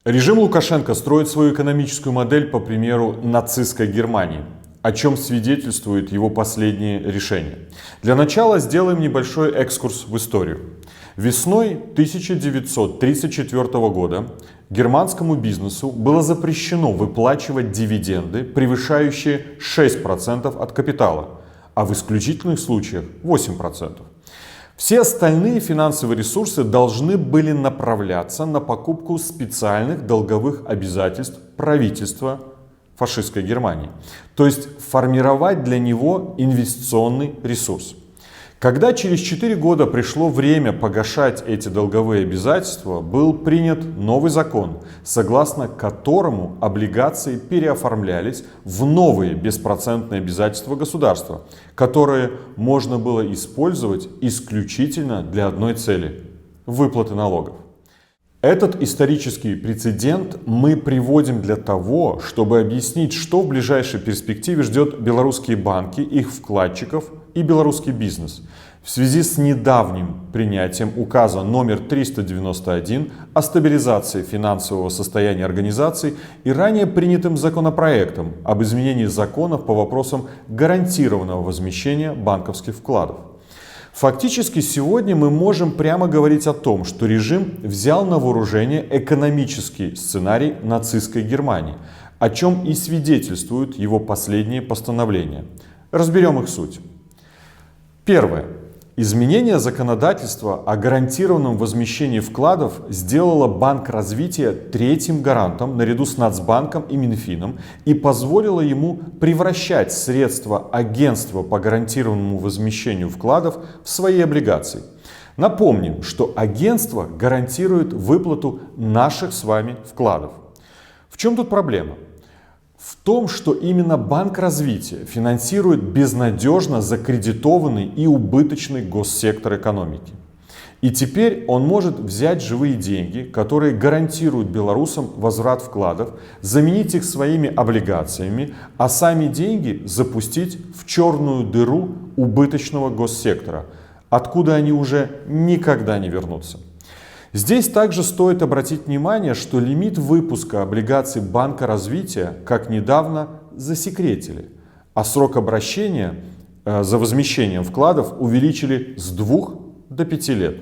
Режим Лукашенко строит свою экономическую модель по примеру нацистской Германии, о чем свидетельствует его последние решения. Для начала сделаем небольшой экскурс в историю. Весной 1934 года германскому бизнесу было запрещено выплачивать дивиденды, превышающие 6% от капитала, а в исключительных случаях 8%. Все остальные финансовые ресурсы должны были направляться на покупку специальных долговых обязательств правительства фашистской Германии, то есть формировать для него инвестиционный ресурс. Когда через 4 года пришло время погашать эти долговые обязательства, был принят новый закон, согласно которому облигации переоформлялись в новые беспроцентные обязательства государства, которые можно было использовать исключительно для одной цели – выплаты налогов. Этот исторический прецедент мы приводим для того, чтобы объяснить, что в ближайшей перспективе ждет белорусские банки, их вкладчиков и белорусский бизнес в связи с недавним принятием указа номер 391 о стабилизации финансового состояния организаций и ранее принятым законопроектом об изменении законов по вопросам гарантированного возмещения банковских вкладов. Фактически сегодня мы можем прямо говорить о том, что режим взял на вооружение экономический сценарий нацистской Германии, о чем и свидетельствуют его последние постановления. Разберем их суть. Первое. Изменение законодательства о гарантированном возмещении вкладов сделало Банк развития третьим гарантом наряду с Нацбанком и Минфином и позволило ему превращать средства агентства по гарантированному возмещению вкладов в свои облигации. Напомним, что агентство гарантирует выплату наших с вами вкладов. В чем тут проблема? В том, что именно Банк развития финансирует безнадежно закредитованный и убыточный госсектор экономики. И теперь он может взять живые деньги, которые гарантируют белорусам возврат вкладов, заменить их своими облигациями, а сами деньги запустить в черную дыру убыточного госсектора, откуда они уже никогда не вернутся. Здесь также стоит обратить внимание, что лимит выпуска облигаций Банка развития, как недавно, засекретили, а срок обращения за возмещением вкладов увеличили с 2 до 5 лет.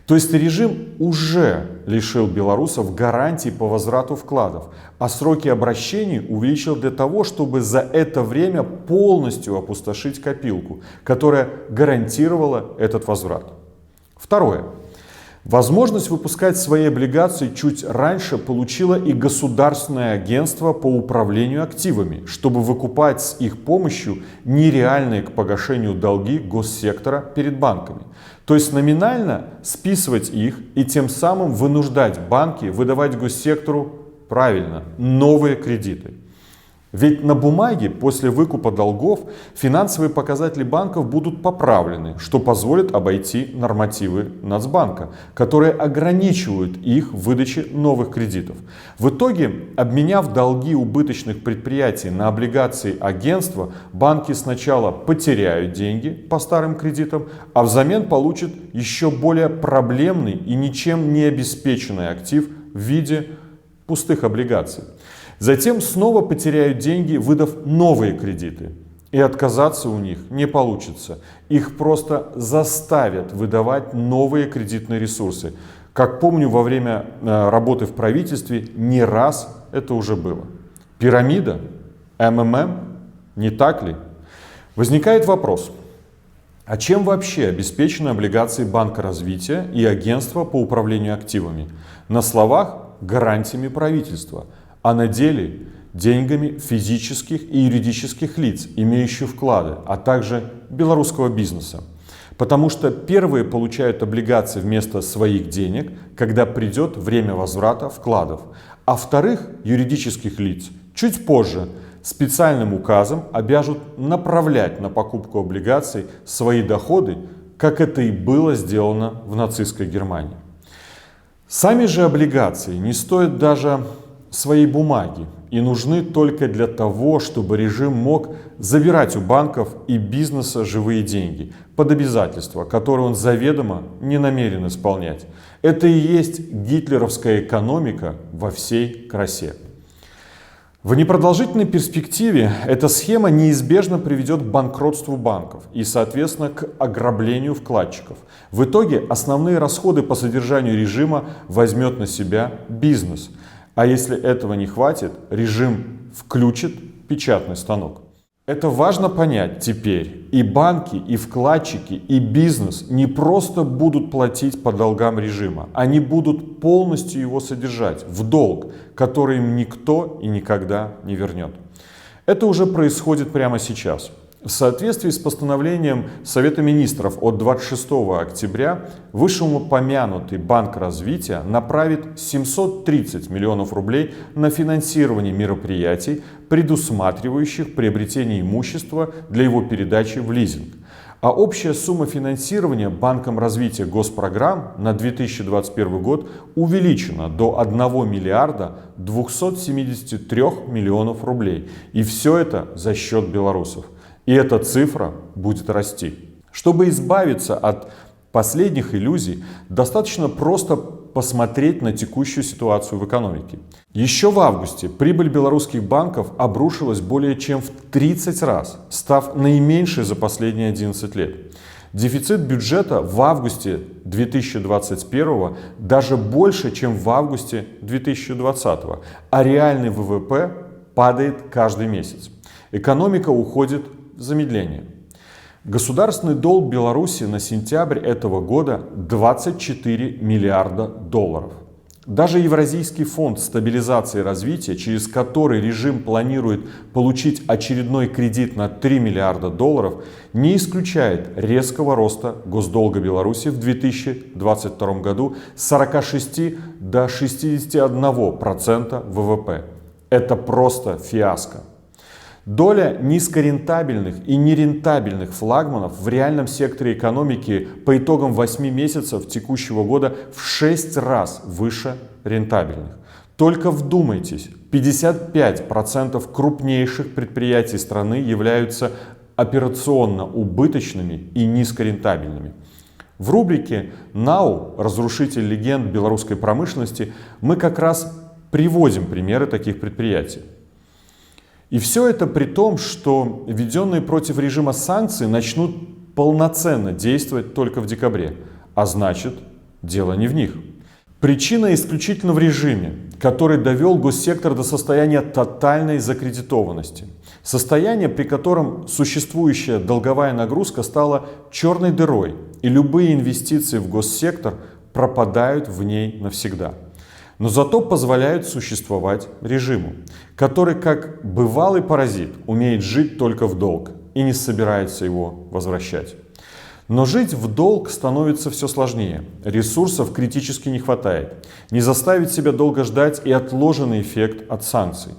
То есть режим уже лишил белорусов гарантий по возврату вкладов, а сроки обращений увеличил для того, чтобы за это время полностью опустошить копилку, которая гарантировала этот возврат. Второе. Возможность выпускать свои облигации чуть раньше получило и Государственное агентство по управлению активами, чтобы выкупать с их помощью нереальные к погашению долги госсектора перед банками. То есть номинально списывать их и тем самым вынуждать банки выдавать госсектору, правильно, новые кредиты. Ведь на бумаге после выкупа долгов финансовые показатели банков будут поправлены, что позволит обойти нормативы Нацбанка, которые ограничивают их в выдаче новых кредитов. В итоге, обменяв долги убыточных предприятий на облигации агентства, банки сначала потеряют деньги по старым кредитам, а взамен получат еще более проблемный и ничем не обеспеченный актив в виде пустых облигаций. Затем снова потеряют деньги, выдав новые кредиты. И отказаться у них не получится. Их просто заставят выдавать новые кредитные ресурсы. Как помню, во время работы в правительстве не раз это уже было. Пирамида? МММ? Не так ли? Возникает вопрос. А чем вообще обеспечены облигации Банка развития и Агентства по управлению активами? На словах гарантиями правительства, а на деле деньгами физических и юридических лиц, имеющих вклады, а также белорусского бизнеса. Потому что первые получают облигации вместо своих денег, когда придет время возврата вкладов, а вторых юридических лиц чуть позже специальным указом обяжут направлять на покупку облигаций свои доходы, как это и было сделано в нацистской Германии. Сами же облигации не стоят даже своей бумаги и нужны только для того, чтобы режим мог забирать у банков и бизнеса живые деньги под обязательства, которые он заведомо не намерен исполнять. Это и есть гитлеровская экономика во всей красе. В непродолжительной перспективе эта схема неизбежно приведет к банкротству банков и, соответственно, к ограблению вкладчиков. В итоге основные расходы по содержанию режима возьмет на себя бизнес. А если этого не хватит, режим включит печатный станок. Это важно понять теперь. И банки, и вкладчики, и бизнес не просто будут платить по долгам режима. Они будут полностью его содержать в долг, который им никто и никогда не вернет. Это уже происходит прямо сейчас. В соответствии с постановлением Совета министров от 26 октября вышеупомянутый Банк развития направит 730 миллионов рублей на финансирование мероприятий, предусматривающих приобретение имущества для его передачи в лизинг. А общая сумма финансирования Банком развития госпрограмм на 2021 год увеличена до 1 миллиарда 273 миллионов рублей. И все это за счет белорусов. И эта цифра будет расти. Чтобы избавиться от последних иллюзий, достаточно просто посмотреть на текущую ситуацию в экономике. Еще в августе прибыль белорусских банков обрушилась более чем в 30 раз, став наименьшей за последние 11 лет. Дефицит бюджета в августе 2021 даже больше, чем в августе 2020, а реальный ВВП падает каждый месяц. Экономика уходит в замедление. Государственный долг Беларуси на сентябрь этого года 24 миллиарда долларов. Даже Евразийский фонд стабилизации и развития, через который режим планирует получить очередной кредит на 3 миллиарда долларов, не исключает резкого роста госдолга Беларуси в 2022 году с 46 до 61% ВВП. Это просто фиаско. Доля низкорентабельных и нерентабельных флагманов в реальном секторе экономики по итогам 8 месяцев текущего года в 6 раз выше рентабельных. Только вдумайтесь, 55% крупнейших предприятий страны являются операционно убыточными и низкорентабельными. В рубрике «НАУ. Разрушитель легенд белорусской промышленности» мы как раз приводим примеры таких предприятий. И все это при том, что введенные против режима санкции начнут полноценно действовать только в декабре. А значит, дело не в них. Причина исключительно в режиме, который довел госсектор до состояния тотальной закредитованности. Состояние, при котором существующая долговая нагрузка стала черной дырой, и любые инвестиции в госсектор пропадают в ней навсегда. Но зато позволяют существовать режиму, который, как бывалый паразит, умеет жить только в долг и не собирается его возвращать. Но жить в долг становится все сложнее, ресурсов критически не хватает, не заставить себя долго ждать и отложенный эффект от санкций.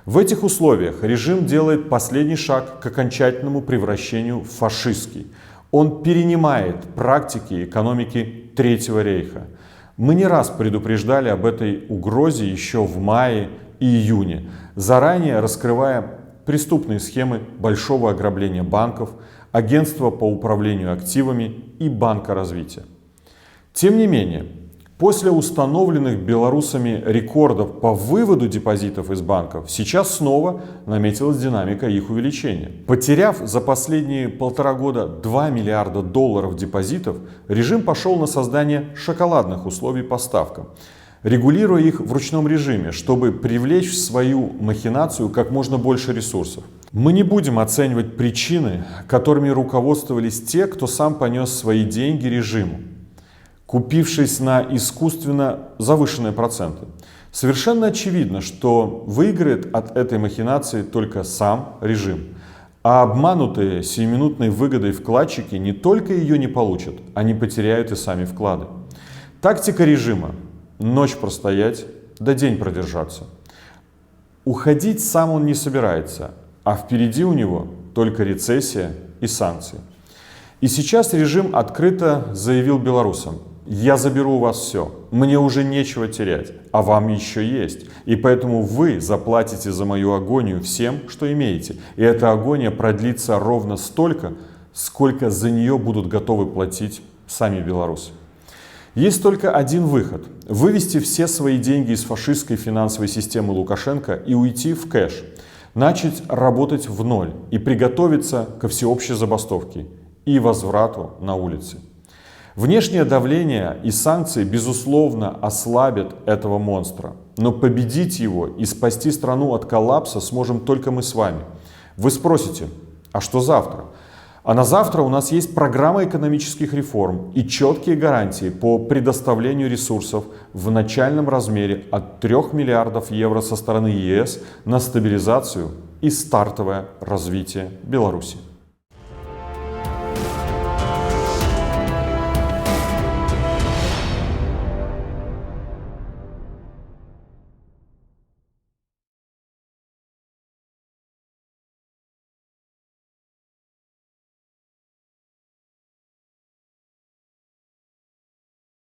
В этих условиях режим делает последний шаг к окончательному превращению в фашистский. Он перенимает практики экономики Третьего рейха. Мы не раз предупреждали об этой угрозе еще в мае и июне, заранее раскрывая преступные схемы большого ограбления банков, агентства по управлению активами и Банка развития. Тем не менее, после установленных белорусами рекордов по выводу депозитов из банков, сейчас снова наметилась динамика их увеличения. Потеряв за последние 1,5 года 2 миллиарда долларов депозитов, режим пошел на создание шоколадных условий по ставкам, регулируя их в ручном режиме, чтобы привлечь в свою махинацию как можно больше ресурсов. Мы не будем оценивать причины, которыми руководствовались те, кто сам понес свои деньги режиму, купившись на искусственно завышенные проценты. Совершенно очевидно, что выиграет от этой махинации только сам режим. А обманутые сиюминутной выгодой вкладчики не только ее не получат, они потеряют и сами вклады. Тактика режима – ночь простоять, да день продержаться. Уходить сам он не собирается, а впереди у него только рецессия и санкции. И сейчас режим открыто заявил белорусам: «Я заберу у вас все. мне уже нечего терять, а вам еще есть. И поэтому вы заплатите за мою агонию всем, что имеете. И эта агония продлится ровно столько, сколько за нее будут готовы платить сами белорусы. Есть только один выход – вывести все свои деньги из фашистской финансовой системы Лукашенко и уйти в кэш, начать работать в ноль и приготовиться ко всеобщей забастовке и возврату на улицы. Внешнее давление и санкции, безусловно, ослабят этого монстра, но победить его и спасти страну от коллапса сможем только мы с вами. Вы спросите, а что завтра? А на завтра у нас есть программа экономических реформ и четкие гарантии по предоставлению ресурсов в начальном размере от 3 миллиардов евро со стороны ЕС на стабилизацию и стартовое развитие Беларуси.